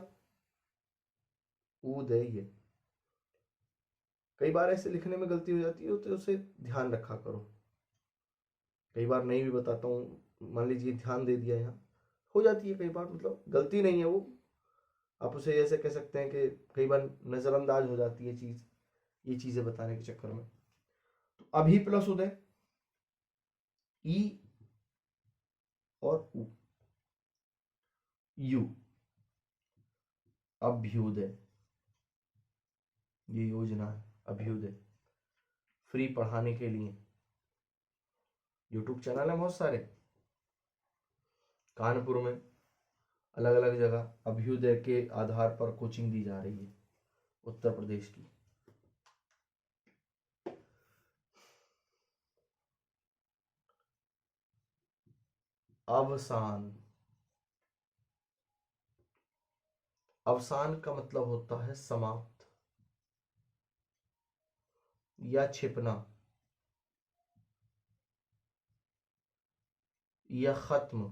उदय। ये कई बार ऐसे लिखने में गलती हो जाती है, तो उसे ध्यान रखा करो। कई बार नहीं भी बताता हूं, मान लीजिए ध्यान दे दिया, यहाँ हो जाती है कई बार, मतलब गलती नहीं है वो, आप उसे ऐसे कह सकते हैं कि कई बार नजरअंदाज हो जाती है चीज, ये चीजें बताने के चक्कर में। तो अभी प्लस उदय, ई और उ, यू, अभ्युदय। ये योजना है अभ्युदय, फ्री पढ़ाने के लिए। यूट्यूब चैनल है बहुत सारे, कानपुर में अलग अलग जगह अभ्युदय के आधार पर कोचिंग दी जा रही है, उत्तर प्रदेश की। अवसान। अवसान का मतलब होता है समाप्त या छिपना या खत्म,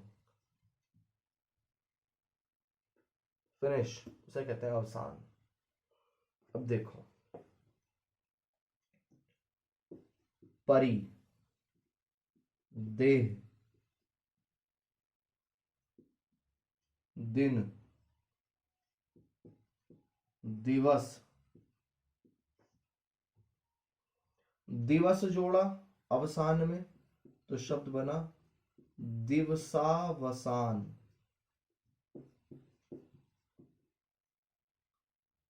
फिनिश, उसे कहते हैं अवसान। अब देखो, परी, देह, दिन, दिवस। दिवस जोड़ा अवसान में तो शब्द बना दिवसावसान।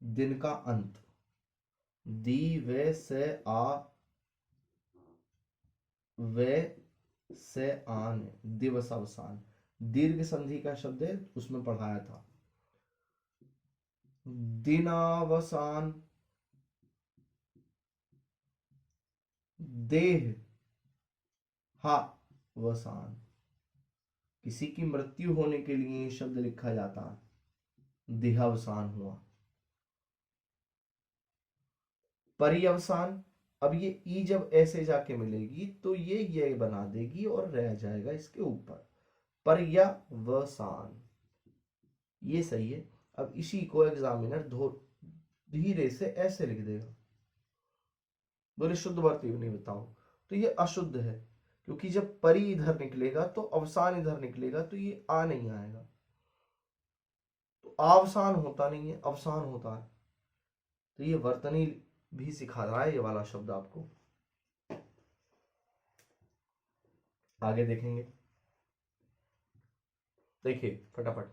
दिन का अंत, दी वे से आ वे से आन, दिवसावसान। दीर्घ संधि का शब्द है, उसमें पढ़ाया था। दिनावसान, देह हा वसान। किसी की मृत्यु होने के लिए शब्द लिखा जाता है, देहावसान हुआ। पर्यवसान, अब ये ई जब ऐसे जाके मिलेगी तो ये बना देगी और रह जाएगा इसके ऊपर, पर्यवसान। ये सही है। अब इसी को एग्जामिनर धीरे से ऐसे लिख देगा, बोले शुद्ध भारतीय नहीं बताओ, तो ये अशुद्ध है, क्योंकि जब परी इधर निकलेगा तो अवसान इधर निकलेगा, तो ये आ नहीं आएगा, तो आवसान होता नहीं है, अवसान होता है। तो ये वर्तनी भी सिखा रहा है ये वाला शब्द आपको। आगे देखेंगे, देखिए फटाफट।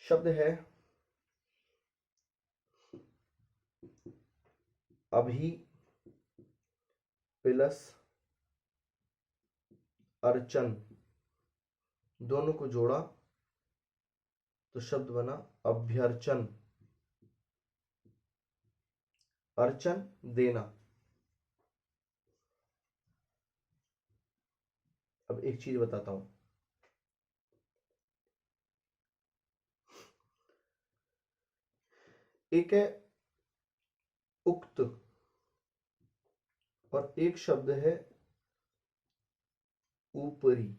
शब्द है अभी प्लस अर्चन, दोनों को जोड़ा तो शब्द बना अभ्यर्चन। अर्चन देना। अब एक चीज बताता हूं, एक है उक्त और एक शब्द है ऊपरी।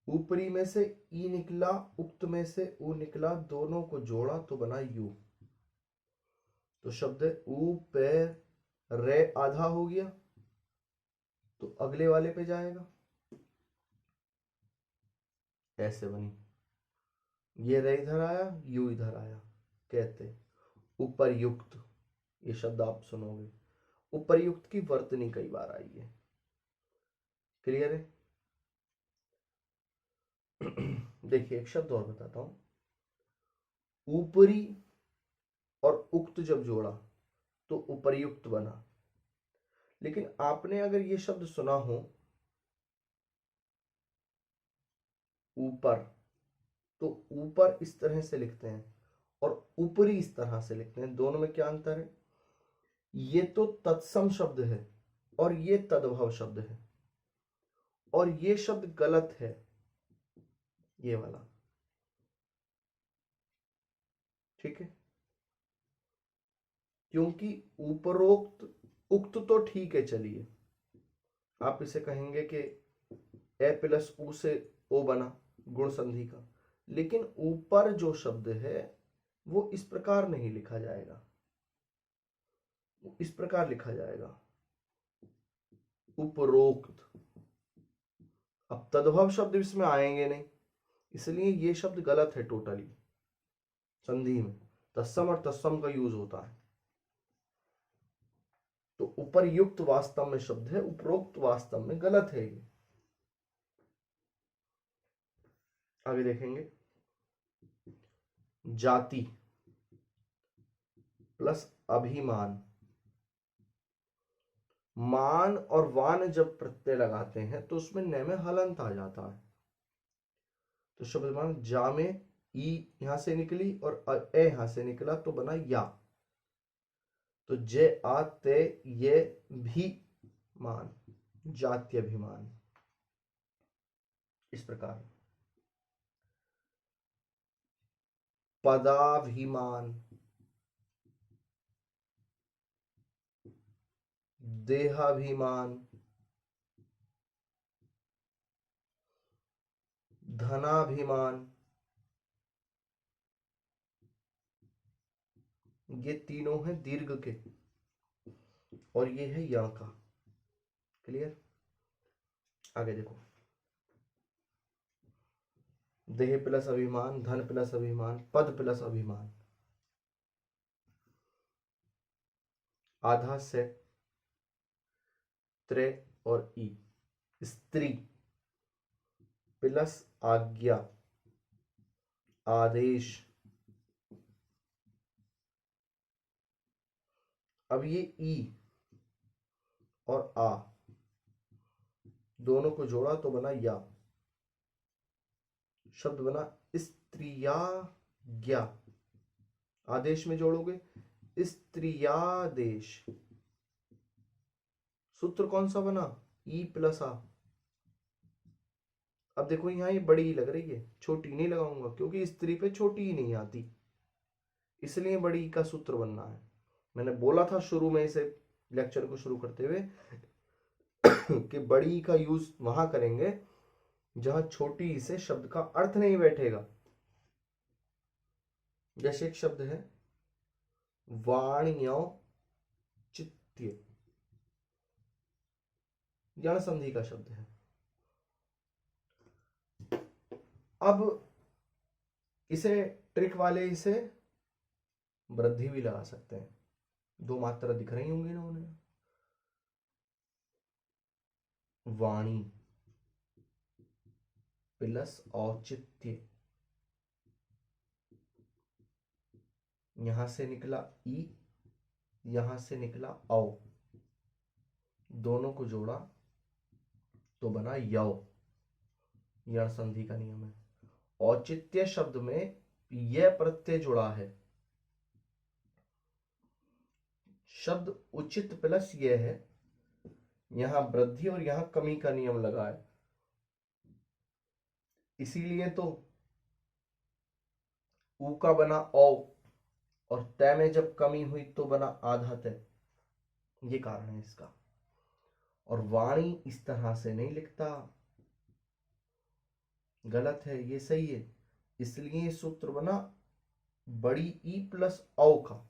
ऊपरी में से ई निकला, उक्त में से ऊ निकला, दोनों को जोड़ा तो बना यू। तो शब्द है ऊ पे रे, आधा हो गया तो अगले वाले पे जाएगा। ऐसे बनी, ये रे इधर आया, यू इधर आया, कहते उपर्युक्त। ये शब्द आप सुनोगे, उपर्युक्त की वर्तनी कई बार आई है। क्लियर है? देखिए एक शब्द और बताता हूं, ऊपरी और उक्त जब जोड़ा तो उपर्युक्त बना। लेकिन आपने अगर ये शब्द सुना हो ऊपर, तो ऊपर इस तरह से लिखते हैं और ऊपरी इस तरह से लिखते हैं, दोनों में क्या अंतर है? ये तो तत्सम शब्द है और ये तद्भव शब्द है, और ये शब्द गलत है, ये वाला। ठीक है? क्योंकि उपरोक्त उक्त तो ठीक है, चलिए आप इसे कहेंगे कि ए प्लस ऊ से ओ बना, गुण संधि का, लेकिन ऊपर जो शब्द है वो इस प्रकार नहीं लिखा जाएगा, इस प्रकार लिखा जाएगा उपरोक्त। अब तद्भव शब्द इसमें आएंगे नहीं, इसलिए ये शब्द गलत है टोटली। संधि में तत्सम और तत्सम का यूज होता है, तो उपरयुक्त वास्तव में शब्द है, उपरोक्त वास्तव में गलत है ये। आगे देखेंगे, जाति प्लस अभिमान। मान और वान जब प्रत्यय लगाते हैं तो उसमें न में हलंत आ जाता है, तो शब्द मान जा में ई यहां से निकली और ए यहां से निकला तो बना या, तो जे आते ये भी मान, जात्यभिमान, इस प्रकार। पदाभिमान, देहाभिमान, धनाभिमान, ये तीनों हैं दीर्घ के और ये है यण का। क्लियर? आगे देखो, देह प्लस अभिमान, धन प्लस अभिमान, पद प्लस अभिमान। आधा से त्रे और ई, स्त्री प्लस आज्ञा, आदेश। अब ये ई और आ दोनों को जोड़ा तो बना या, शब्द बना स्त्रियाज्ञा। आदेश में जोड़ोगे स्त्रियादेश, सूत्र कौन सा बना? ई प्लस आ। अब देखो यहां ये बड़ी लग रही है, छोटी नहीं लगाऊंगा क्योंकि स्त्री पे छोटी ही नहीं आती, इसलिए बड़ी का सूत्र बनना है। मैंने बोला था शुरू में इसे लेक्चर को शुरू करते हुए कि बड़ी का यूज वहां करेंगे जहां छोटी से शब्द का अर्थ नहीं बैठेगा। जैसे एक शब्द है वाण्यो चित्य, यण संधि का शब्द है। अब इसे ट्रिक वाले इसे वृद्धि भी लगा सकते हैं, दो मात्रा दिख रही होंगी ना उन्हें। वाणी प्लस औचित्य, यहां से निकला ई, यहां से निकला औ, दोनों को जोड़ा तो बना यौ, यण संधि का नियम है। औचित्य शब्द में यह प्रत्यय जुड़ा है, शब्द उचित प्लस यह है, यहां वृद्धि और यहां कमी का नियम लगा है, इसीलिए तो ऊ का बना औ और तय में जब कमी हुई तो बना आधा तय, ये कारण है इसका। और वाणी इस तरह से नहीं लिखता, गलत है, ये सही है, इसलिए सूत्र बना बड़ी ई प्लस औ का,